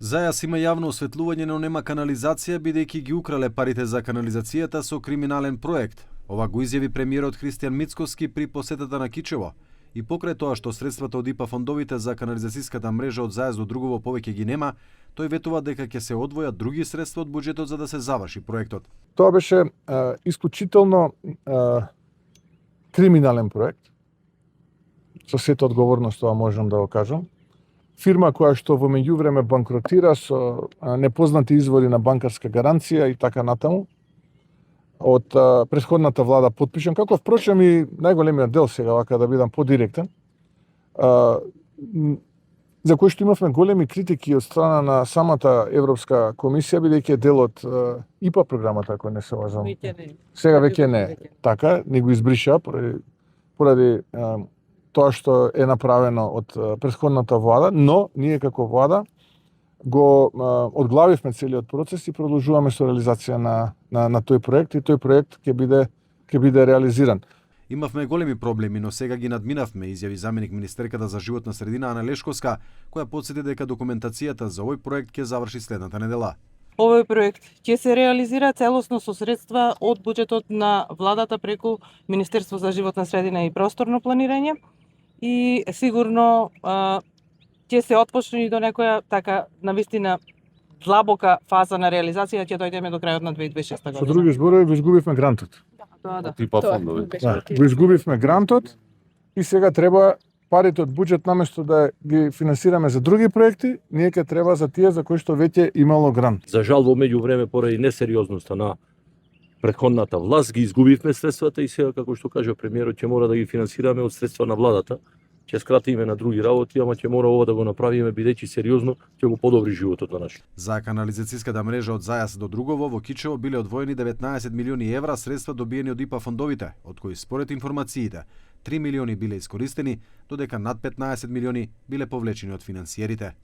Зајас има јавно осветлување, но нема канализација, бидејќи ги украле парите за канализацијата со криминален проект. Ова го изјави премиерот Христијан Мицкоски при посетата на Кичево. И покрај тоа што средствата од ИПА фондовите за канализацијската мрежа од Зајас до Другово повеќе ги нема, тој ветува дека ќе се одвојат други средства од буџетот за да се заврши проектот. Тоа беше исклучително криминален проект. Со сета одговорност тоа можам да го кажам. Фирма која што во меѓувреме банкротира со непознати извори на банкарска гаранција и така натаму. Од претходната влада потпишан, како впрочем и најголемиот дел сега, вака да бидам подиректен, за кој што имавме големи критики од страна на самата Европска комисија, бидејќи е дел од ИПА програмата, ако не се лажам. Сега веќе не. Така, не го избриша поради тоа што е направено од претходната влада, но ние како влада го одглавивме целиот процес и продолжуваме со реализација на тој проект и тој проект ќе биде реализиран. Имавме големи проблеми, но сега ги надминавме, изјави заменик министерката за животна средина Ана Лешковска, која потсети дека документацијата за овој проект ќе заврши следната недела. Овој проект ќе се реализира целосно со средства од буџетот на владата преку Министерство за животна средина и просторно планирање и сигурно ќе се отпочне и до некоја така навистина длабока фаза на реализација, ќе дојдеме до крајот на 2026 година. Со други зборови, го изгубивме грантот. Да. Типа фондови. Го изгубивме грантот и сега треба парите од буџет наместо да ги финансираме за други проекти, ние ќе треба за тие за кои што веќе имало грант. За жал во меѓувреме поради несериозноста на претходната власт ги изгубивме средствата и сега како што кажа премиерот ќе мора да ги финансираме од средства на владата. Ќе скратиме на други работи, ама ќе мора ова да го направиме бидејќи сериозно ќе го подобри животот на нашите. За канализацијската мрежа од Зајас до Другово во Кичево биле одвоени 19 милиони евра средства добиени од ИПА фондовите, од кои според информациите 3 милиони биле искористени, додека над 15 милиони биле повлечени од финансиерите.